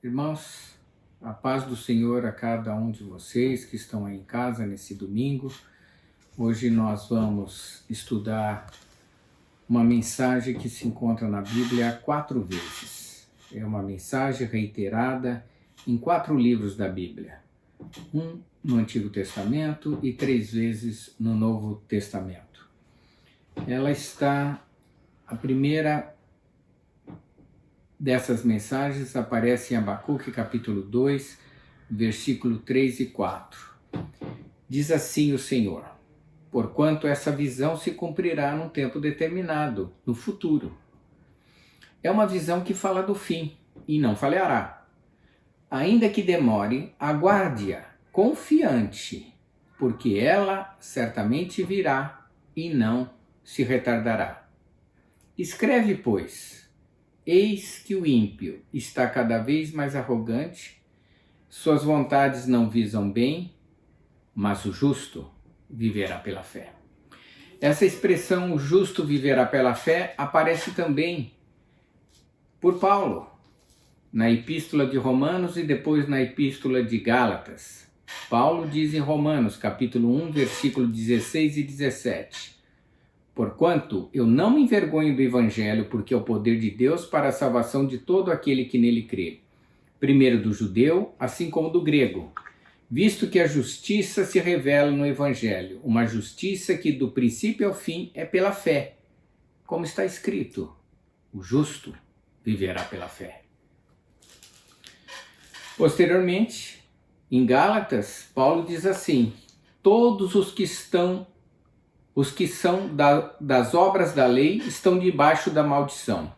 Irmãos, a paz do Senhor a cada um de vocês que estão aí em casa nesse domingo. Hoje nós vamos estudar uma mensagem que se encontra na Bíblia 4 vezes. É uma mensagem reiterada em 4 livros da Bíblia. Um no Antigo Testamento e 3 vezes no Novo Testamento. A primeira dessas mensagens aparece em Abacuque capítulo 2, versículo 3 e 4. Diz assim o Senhor: porquanto essa visão se cumprirá num tempo determinado, no futuro. É uma visão que fala do fim e não falhará. Ainda que demore, aguarde-a, confiante, porque ela certamente virá e não se retardará. Escreve, pois: eis que o ímpio está cada vez mais arrogante, suas vontades não visam bem, mas o justo viverá pela fé. Essa expressão, o justo viverá pela fé, aparece também por Paulo, na Epístola de Romanos e depois na Epístola de Gálatas. Paulo diz em Romanos, capítulo 1, versículo 16 e 17: porquanto eu não me envergonho do Evangelho, porque é o poder de Deus para a salvação de todo aquele que nele crê, primeiro do judeu, assim como do grego, visto que a justiça se revela no Evangelho, uma justiça que do princípio ao fim é pela fé, como está escrito: o justo viverá pela fé. Posteriormente, em Gálatas, Paulo diz assim: todos os que são das obras da lei estão debaixo da maldição,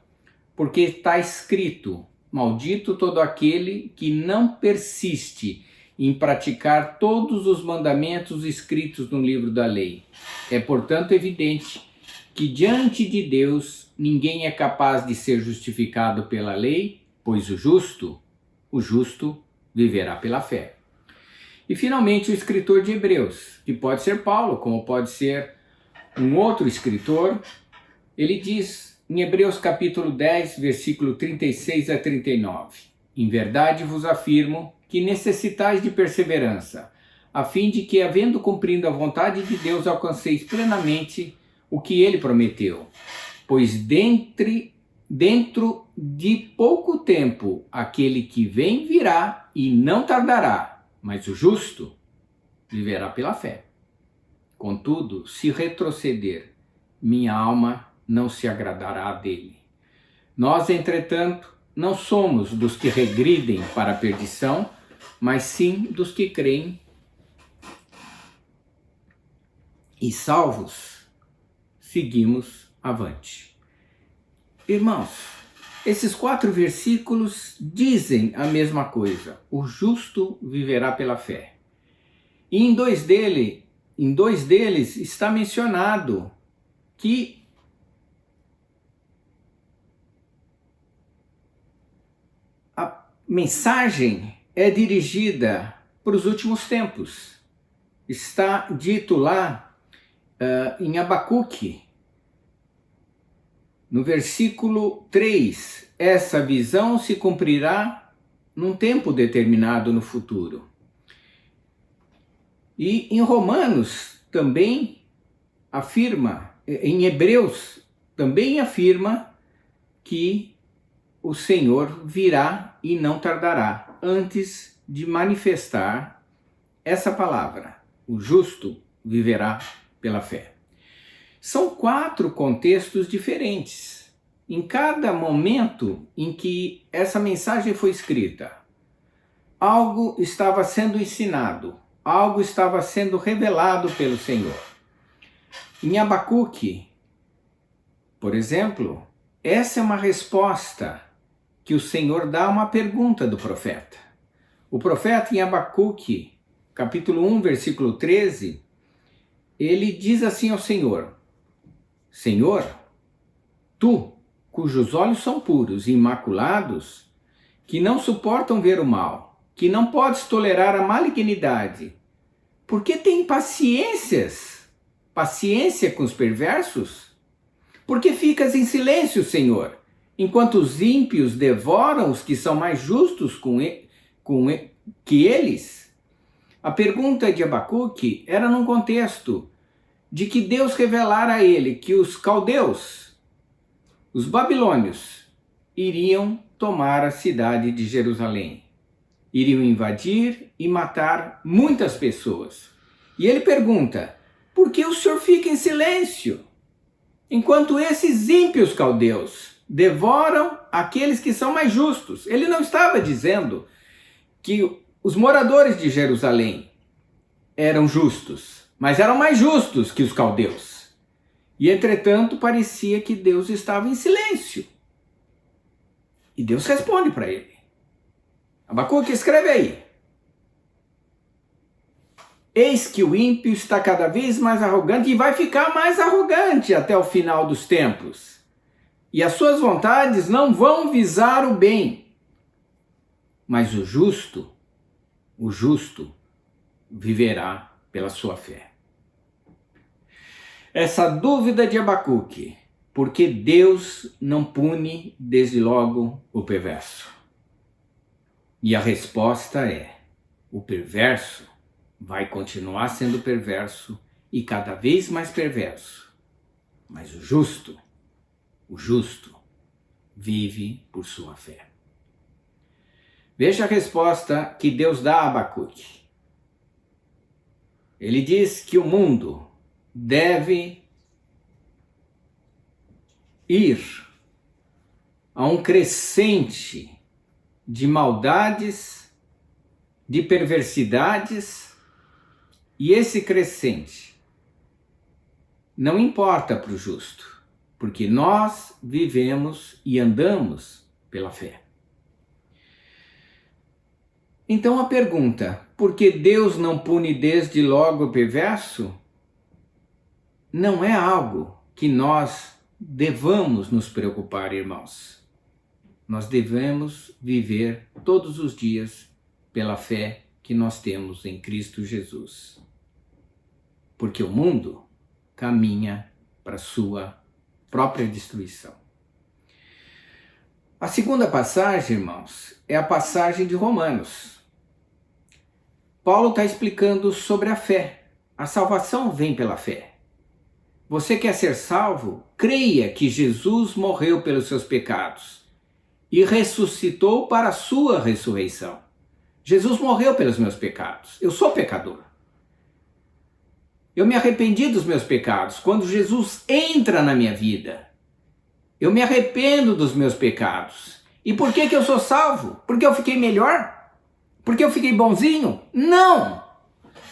porque está escrito: maldito todo aquele que não persiste em praticar todos os mandamentos escritos no livro da lei. É, portanto, evidente que diante de Deus ninguém é capaz de ser justificado pela lei, pois o justo viverá pela fé. E finalmente o escritor de Hebreus, que pode ser Paulo, como pode ser um outro escritor, ele diz em Hebreus capítulo 10, versículo 36 a 39: em verdade vos afirmo que necessitais de perseverança, a fim de que, havendo cumprido a vontade de Deus, alcanceis plenamente o que ele prometeu. Pois dentro de pouco tempo aquele que vem virá e não tardará, mas o justo viverá pela fé. Contudo, se retroceder, minha alma não se agradará dele. Nós, entretanto, não somos dos que regridem para a perdição, mas sim dos que creem e, salvos, seguimos avante. Irmãos, esses 4 versículos dizem a mesma coisa: o justo viverá pela fé. E em dois deles está mencionado que a mensagem é dirigida para os últimos tempos. Está dito lá em Abacuque, no versículo 3, essa visão se cumprirá num tempo determinado no futuro. E em Romanos também afirma, em Hebreus também afirma que o Senhor virá e não tardará, antes de manifestar essa palavra: o justo viverá pela fé. São 4 contextos diferentes. Em cada momento em que essa mensagem foi escrita, algo estava sendo ensinado, algo estava sendo revelado pelo Senhor. Em Abacuque, por exemplo, essa é uma resposta que o Senhor dá a uma pergunta do profeta. O profeta, em Abacuque, capítulo 1, versículo 13, ele diz assim ao Senhor: Senhor, tu, cujos olhos são puros e imaculados, que não suportam ver o mal, que não podes tolerar a malignidade, por que tem paciência com os perversos? Por que ficas em silêncio, Senhor, enquanto os ímpios devoram os que são mais justos que eles? A pergunta de Abacuque era num contexto de que Deus revelara a ele que os caldeus, os babilônios, iriam tomar a cidade de Jerusalém. Iriam invadir e matar muitas pessoas. E ele pergunta, por que o Senhor fica em silêncio? Enquanto esses ímpios caldeus devoram aqueles que são mais justos. Ele não estava dizendo que os moradores de Jerusalém eram justos, mas eram mais justos que os caldeus. E, entretanto, parecia que Deus estava em silêncio. E Deus responde para ele. Abacuque, escreve aí. Eis que o ímpio está cada vez mais arrogante e vai ficar mais arrogante até o final dos tempos. E as suas vontades não vão visar o bem. Mas o justo viverá pela sua fé. Essa dúvida de Abacuque, porque Deus não pune desde logo o perverso? E a resposta é, o perverso vai continuar sendo perverso e cada vez mais perverso. Mas o justo vive por sua fé. Veja a resposta que Deus dá a Abacuque. Ele diz que o mundo deve ir a um crescente de maldades, de perversidades, e esse crescente não importa para o justo, porque nós vivemos e andamos pela fé. Então a pergunta, por que Deus não pune desde logo o perverso? Não é algo que nós devamos nos preocupar, irmãos. Nós devemos viver todos os dias pela fé que nós temos em Cristo Jesus. Porque o mundo caminha para sua própria destruição. A segunda passagem, irmãos, é a passagem de Romanos. Paulo está explicando sobre a fé. A salvação vem pela fé. Você quer ser salvo? Creia que Jesus morreu pelos seus pecados e ressuscitou para a sua ressurreição. Jesus morreu pelos meus pecados. Eu sou pecador. Eu me arrependi dos meus pecados. Quando Jesus entra na minha vida, eu me arrependo dos meus pecados. E por que eu sou salvo? Porque eu fiquei melhor? Porque eu fiquei bonzinho? Não!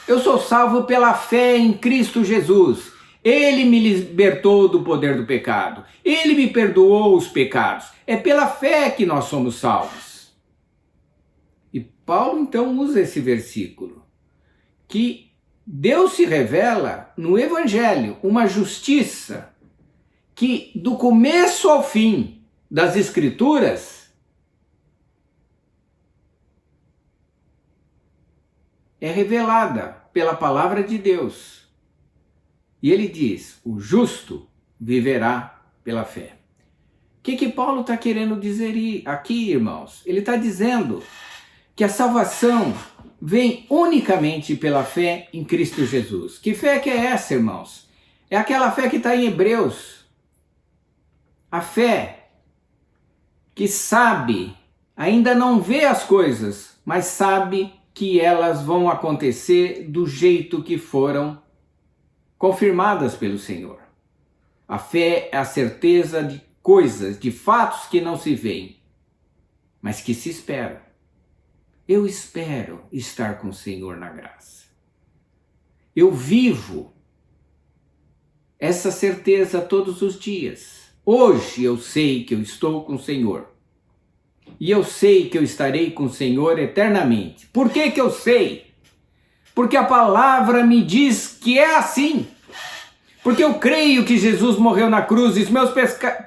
Eu sou salvo pela fé em Cristo Jesus. Ele me libertou do poder do pecado. Ele me perdoou os pecados. É pela fé que nós somos salvos. E Paulo então usa esse versículo, que Deus se revela no Evangelho, uma justiça que do começo ao fim das Escrituras é revelada pela palavra de Deus. E ele diz, o justo viverá pela fé. O que Paulo está querendo dizer aqui, irmãos? Ele está dizendo que a salvação vem unicamente pela fé em Cristo Jesus. Que fé que é essa, irmãos? É aquela fé que está em Hebreus. A fé que sabe, ainda não vê as coisas, mas sabe que elas vão acontecer do jeito que foram confirmadas pelo Senhor. A fé é a certeza de coisas, de fatos que não se veem, mas que se esperam. Eu espero estar com o Senhor na graça. Eu vivo essa certeza todos os dias. Hoje eu sei que eu estou com o Senhor. E eu sei que eu estarei com o Senhor eternamente. Por que eu sei? Porque a palavra me diz que é assim. Porque eu creio que Jesus morreu na cruz e os meus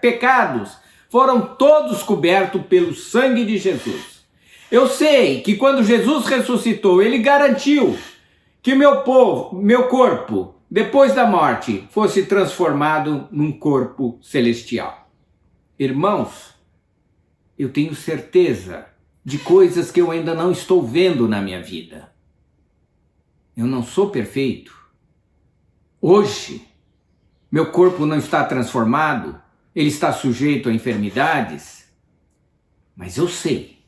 pecados foram todos cobertos pelo sangue de Jesus. Eu sei que quando Jesus ressuscitou, ele garantiu que meu corpo, depois da morte, fosse transformado num corpo celestial. Irmãos, eu tenho certeza de coisas que eu ainda não estou vendo na minha vida. Eu não sou perfeito. Hoje, meu corpo não está transformado, ele está sujeito a enfermidades, mas eu sei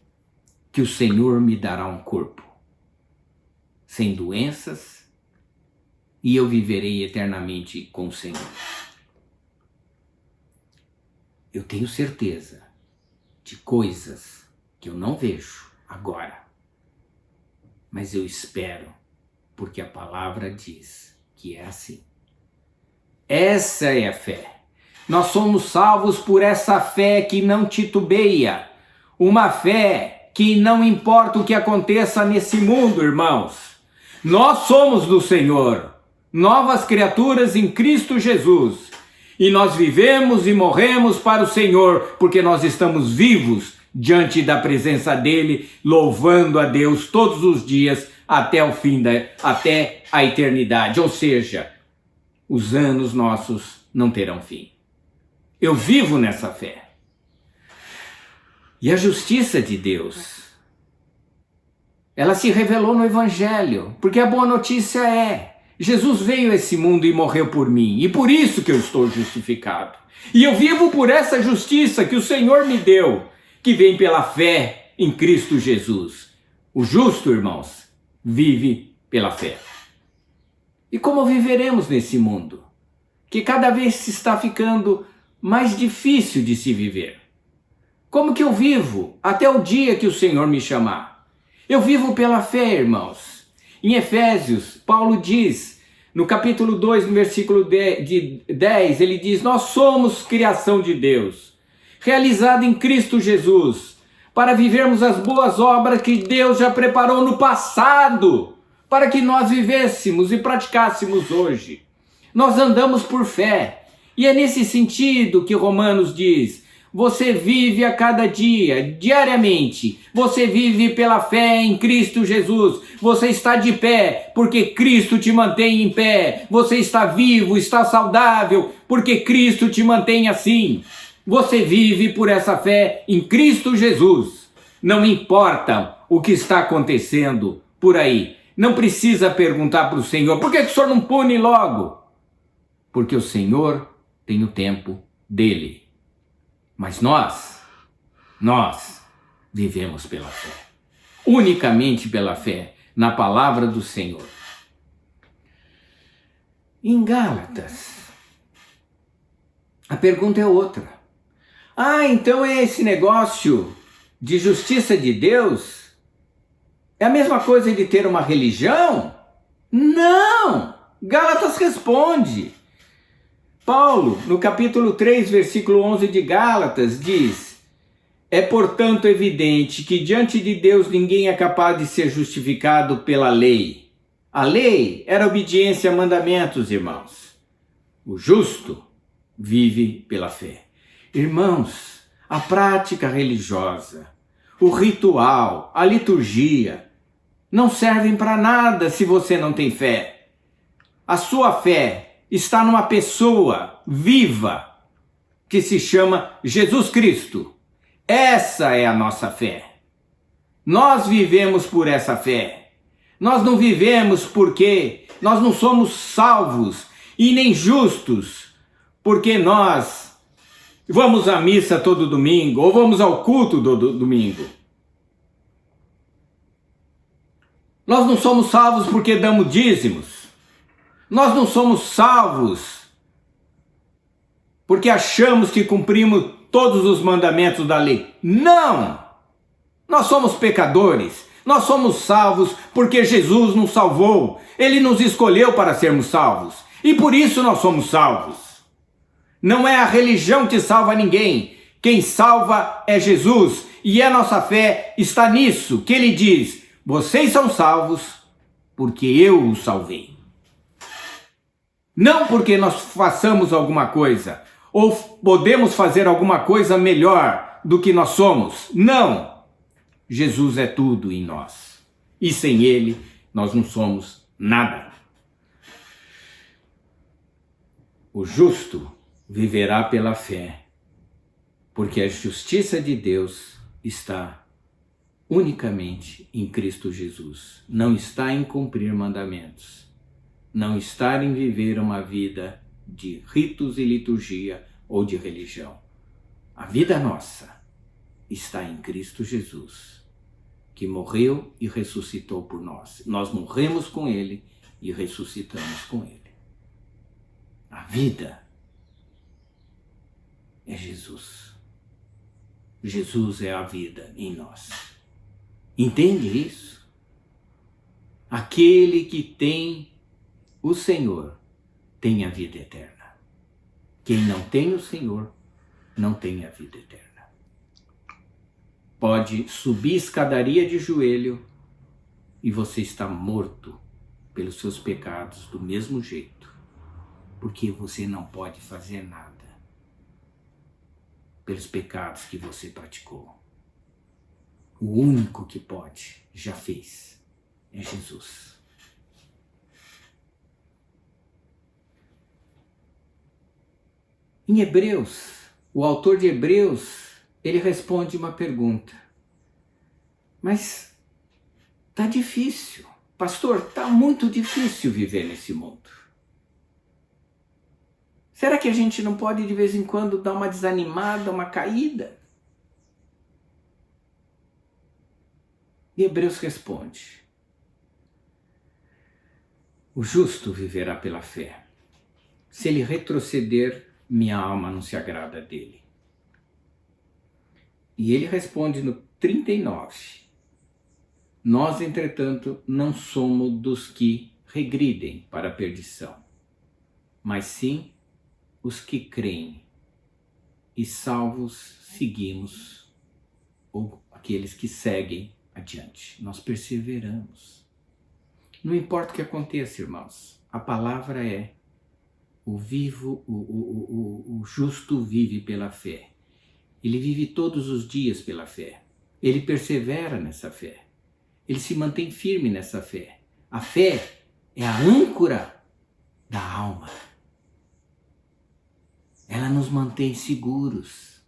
que o Senhor me dará um corpo sem doenças e eu viverei eternamente com o Senhor. Eu tenho certeza de coisas que eu não vejo agora, mas eu espero, porque a palavra diz que é assim. Essa é a fé. Nós somos salvos por essa fé que não titubeia, uma fé que não importa o que aconteça nesse mundo, irmãos. Nós somos do Senhor, novas criaturas em Cristo Jesus. E nós vivemos e morremos para o Senhor, porque nós estamos vivos diante da presença dele, louvando a Deus todos os dias até o fim, até a eternidade. Ou seja, os anos nossos não terão fim. Eu vivo nessa fé. E a justiça de Deus, ela se revelou no Evangelho, porque a boa notícia é: Jesus veio a esse mundo e morreu por mim, e por isso que eu estou justificado. E eu vivo por essa justiça que o Senhor me deu, que vem pela fé em Cristo Jesus. O justo, irmãos, vive pela fé. E como viveremos nesse mundo, que cada vez está ficando mais difícil de se viver? Como que eu vivo até o dia que o Senhor me chamar? Eu vivo pela fé, irmãos. Em Efésios, Paulo diz, no capítulo 2, no versículo 10, ele diz: nós somos criação de Deus, realizada em Cristo Jesus, para vivermos as boas obras que Deus já preparou no passado, para que nós vivêssemos e praticássemos hoje. Nós andamos por fé, e é nesse sentido que Romanos diz: você vive a cada dia, diariamente, você vive pela fé em Cristo Jesus, você está de pé, porque Cristo te mantém em pé, você está vivo, está saudável, porque Cristo te mantém assim. Você vive por essa fé em Cristo Jesus. Não importa o que está acontecendo por aí, não precisa perguntar para o Senhor: por que o Senhor não pune logo? Porque o Senhor tem o tempo dele. Mas nós vivemos pela fé, unicamente pela fé na palavra do Senhor. Em Gálatas, a pergunta é outra. Então é esse negócio de justiça de Deus? É a mesma coisa de ter uma religião? Não! Gálatas responde. Paulo, no capítulo 3, versículo 11 de Gálatas, diz: é portanto evidente que diante de Deus ninguém é capaz de ser justificado pela lei. A lei era obediência a mandamentos, irmãos. O justo vive pela fé. Irmãos, a prática religiosa, o ritual, a liturgia, não servem para nada se você não tem fé. A sua fé está numa pessoa viva que se chama Jesus Cristo. Essa é a nossa fé. Nós vivemos por essa fé. Nós não vivemos porque nós não somos salvos e nem justos, porque nós vamos à missa todo domingo ou vamos ao culto do domingo. Nós não somos salvos porque damos dízimos. Nós não somos salvos porque achamos que cumprimos todos os mandamentos da lei. Não! Nós somos pecadores. Nós somos salvos porque Jesus nos salvou. Ele nos escolheu para sermos salvos. E por isso nós somos salvos. Não é a religião que salva ninguém. Quem salva é Jesus. E a nossa fé está nisso, que ele diz: vocês são salvos porque eu os salvei. Não porque nós façamos alguma coisa, ou podemos fazer alguma coisa melhor do que nós somos. Não! Jesus é tudo em nós. E sem ele, nós não somos nada. O justo viverá pela fé, porque a justiça de Deus está unicamente em Cristo Jesus. Não está em cumprir mandamentos, não está em viver uma vida de ritos e liturgia ou de religião. A vida nossa está em Cristo Jesus, que morreu e ressuscitou por nós. Nós morremos com Ele e ressuscitamos com Ele. A vida é Jesus. Jesus é a vida em nós. Entende isso? Aquele que tem o Senhor tem a vida eterna. Quem não tem o Senhor não tem a vida eterna. Pode subir escadaria de joelho e você está morto pelos seus pecados do mesmo jeito, porque você não pode fazer nada pelos pecados que você praticou. O único que pode, já fez, é Jesus. Em Hebreus, o autor de Hebreus, ele responde uma pergunta. Mas tá difícil. Pastor, tá muito difícil viver nesse mundo. Será que a gente não pode de vez em quando dar uma desanimada, uma caída? E Hebreus responde: o justo viverá pela fé. Se ele retroceder, minha alma não se agrada dele. E ele responde no 39. Nós, entretanto, não somos dos que regridem para a perdição, mas sim os que creem, e salvos seguimos, ou aqueles que seguem adiante. Nós perseveramos. Não importa o que aconteça, irmãos, a palavra é: o justo vive pela fé. Ele vive todos os dias pela fé. Ele persevera nessa fé. Ele se mantém firme nessa fé. A fé é a âncora da alma. Ela nos mantém seguros.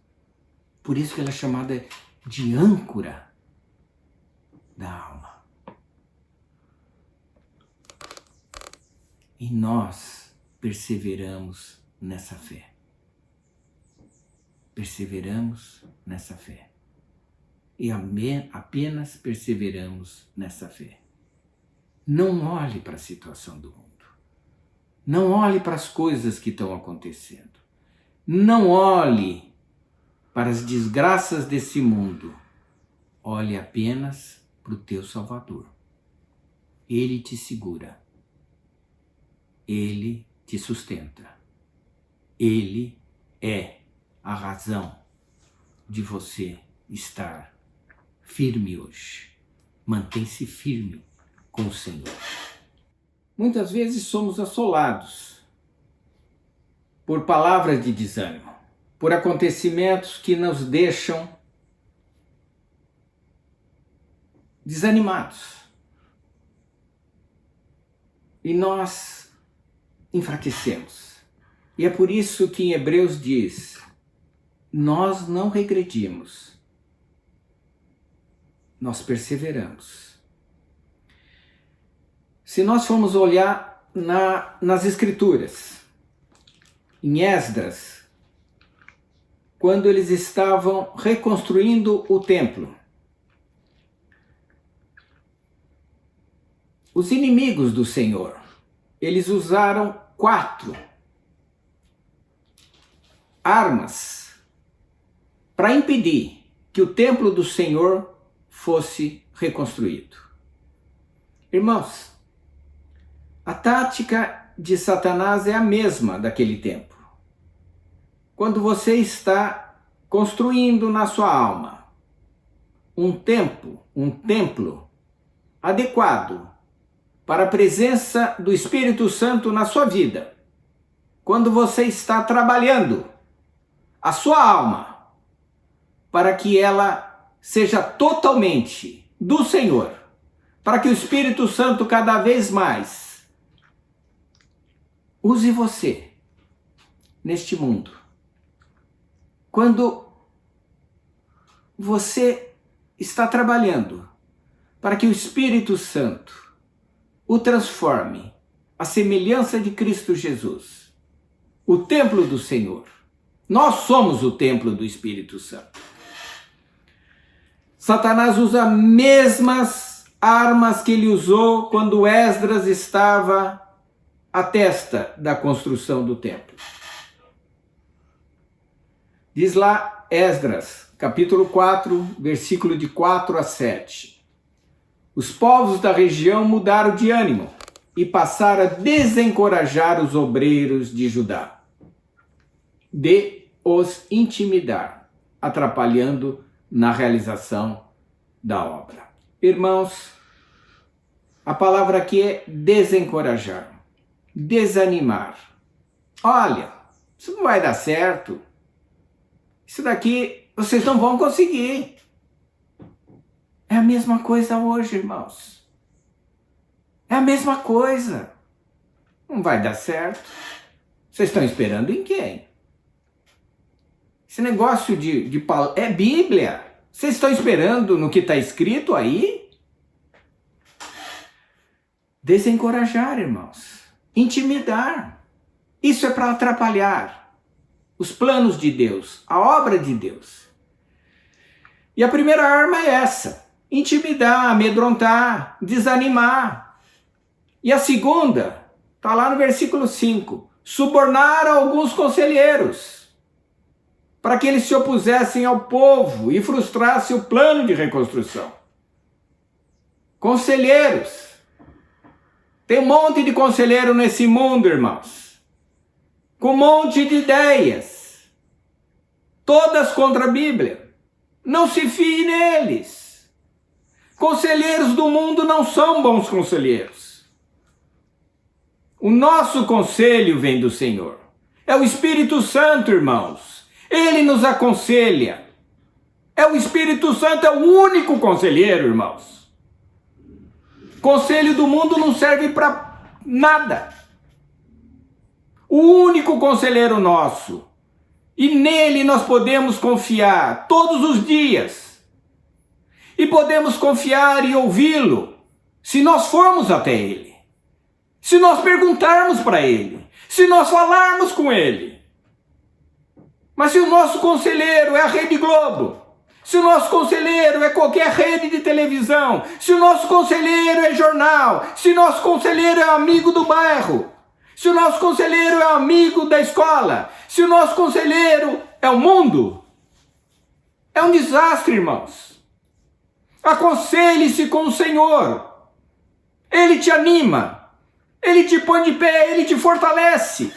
Por isso que ela é chamada de âncora da alma. E nós perseveramos nessa fé. Perseveramos nessa fé. E apenas perseveramos nessa fé. Não olhe para a situação do mundo. Não olhe para as coisas que estão acontecendo. Não olhe para as desgraças desse mundo. Olhe apenas para o teu Salvador. Ele te segura. Ele te sustenta. Ele é a razão de você estar firme hoje. Mantém-se firme com o Senhor. Muitas vezes somos assolados por palavras de desânimo, por acontecimentos que nos deixam desanimados. E nós enfraquecemos. E é por isso que em Hebreus diz: nós não regredimos, nós perseveramos. Se nós formos olhar nas Escrituras, em Esdras, quando eles estavam reconstruindo o templo, os inimigos do Senhor, eles usaram 4 armas para impedir que o templo do Senhor fosse reconstruído. Irmãos, a tática de Satanás é a mesma daquele tempo. Quando você está construindo na sua alma um templo adequado para a presença do Espírito Santo na sua vida, quando você está trabalhando a sua alma para que ela seja totalmente do Senhor, para que o Espírito Santo cada vez mais use você neste mundo. Quando você está trabalhando para que o Espírito Santo o transforme à semelhança de Cristo Jesus, o templo do Senhor. Nós somos o templo do Espírito Santo. Satanás usa as mesmas armas que ele usou quando Esdras estava à testa da construção do templo. Diz lá Esdras, capítulo 4, versículo de 4 a 7. Os povos da região mudaram de ânimo e passaram a desencorajar os obreiros de Judá, de os intimidar, atrapalhando na realização da obra. Irmãos, a palavra aqui é desencorajar, desanimar. Olha, isso não vai dar certo. Isso daqui vocês não vão conseguir. É a mesma coisa hoje, irmãos. É a mesma coisa. Não vai dar certo. Vocês estão esperando em quem? Esse negócio é Bíblia. Vocês estão esperando no que está escrito aí? Desencorajar, irmãos. Intimidar. Isso é para atrapalhar os planos de Deus, a obra de Deus. E a primeira arma é essa: intimidar, amedrontar, desanimar. E a segunda, está lá no versículo 5, subornar alguns conselheiros, para que eles se opusessem ao povo e frustrassem o plano de reconstrução. Conselheiros. Tem um monte de conselheiro nesse mundo, irmãos, com um monte de ideias, todas contra a Bíblia. Não se fie neles. Conselheiros do mundo não são bons conselheiros. O nosso conselho vem do Senhor. É o Espírito Santo, irmãos. Ele nos aconselha. É o Espírito Santo, é o único conselheiro, irmãos. Conselho do mundo não serve para nada. O único conselheiro nosso. E nele nós podemos confiar todos os dias. E podemos confiar e ouvi-lo se nós formos até ele. Se nós perguntarmos para ele. Se nós falarmos com ele. Mas se o nosso conselheiro é a Rede Globo, se o nosso conselheiro é qualquer rede de televisão, se o nosso conselheiro é jornal, se o nosso conselheiro é amigo do bairro, se o nosso conselheiro é amigo da escola, se o nosso conselheiro é o mundo, é um desastre, irmãos. Aconselhe-se com o Senhor. Ele te anima, ele te põe de pé, ele te fortalece.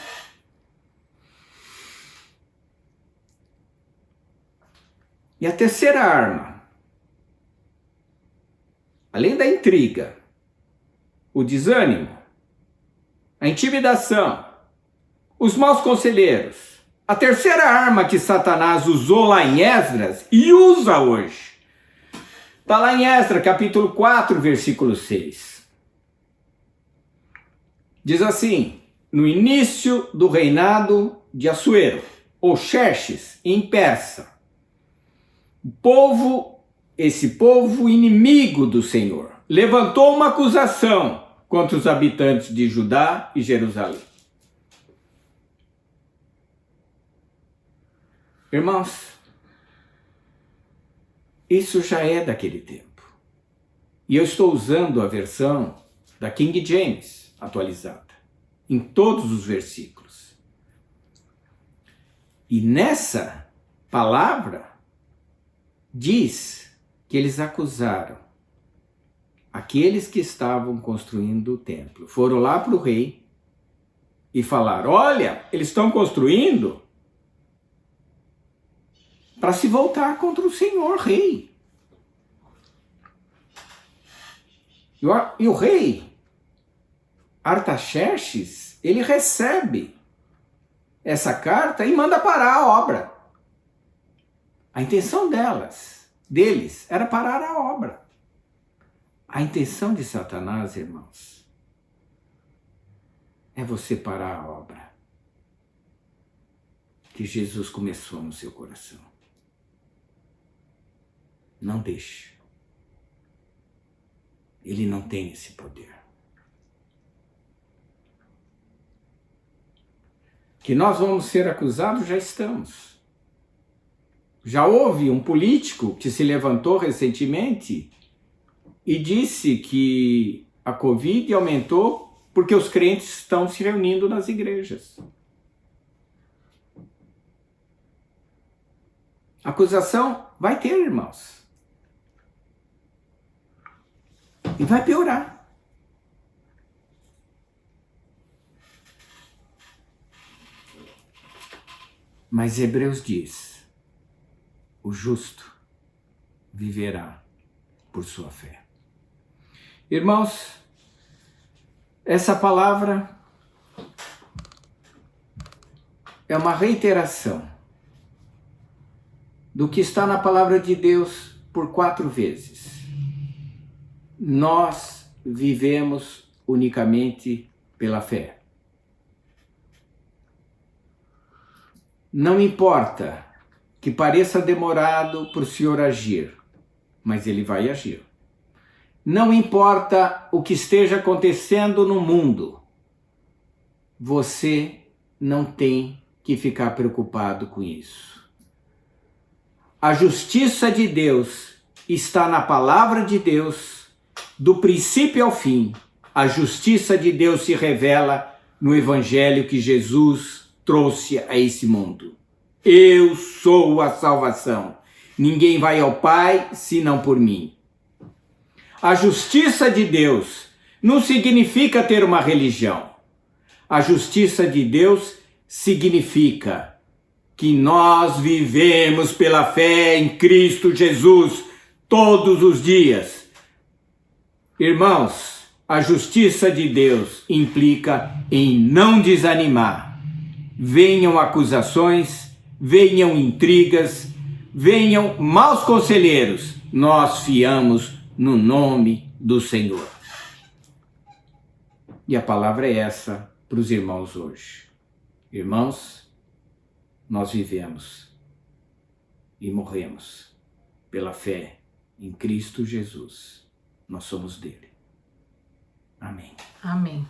E a terceira arma, além da intriga, o desânimo, a intimidação, os maus conselheiros, a terceira arma que Satanás usou lá em Esdras e usa hoje, está lá em Esdras, capítulo 4, versículo 6. Diz assim: no início do reinado de Assuero, ou Xerxes, em Persa, esse povo inimigo do Senhor, levantou uma acusação contra os habitantes de Judá e Jerusalém. Irmãos, isso já é daquele tempo. E eu estou usando a versão da King James atualizada, em todos os versículos. E nessa palavra, diz que eles acusaram aqueles que estavam construindo o templo. Foram lá para o rei e falaram: olha, eles estão construindo para se voltar contra o Senhor rei. E o rei Artaxerxes, ele recebe essa carta e manda parar a obra. A intenção deles, era parar a obra. A intenção de Satanás, irmãos, é você parar a obra que Jesus começou no seu coração. Não deixe. Ele não tem esse poder. Que nós vamos ser acusados, já estamos. Já houve um político que se levantou recentemente e disse que a Covid aumentou porque os crentes estão se reunindo nas igrejas. Acusação vai ter, irmãos. E vai piorar. Mas Hebreus diz: o justo viverá por sua fé. Irmãos, essa palavra é uma reiteração do que está na palavra de Deus por 4 vezes. Nós vivemos unicamente pela fé. Não importa que pareça demorado para o Senhor agir, mas Ele vai agir. Não importa o que esteja acontecendo no mundo, você não tem que ficar preocupado com isso. A justiça de Deus está na palavra de Deus, do princípio ao fim. A justiça de Deus se revela no Evangelho que Jesus trouxe a esse mundo. Eu sou a salvação. Ninguém vai ao Pai senão por mim. A justiça de Deus não significa ter uma religião. A justiça de Deus significa que nós vivemos pela fé em Cristo Jesus todos os dias. Irmãos, a justiça de Deus implica em não desanimar. Venham acusações, venham intrigas, venham maus conselheiros, nós fiamos no nome do Senhor. E a palavra é essa para os irmãos hoje. Irmãos, nós vivemos e morremos pela fé em Cristo Jesus. Nós somos dele. Amém. Amém.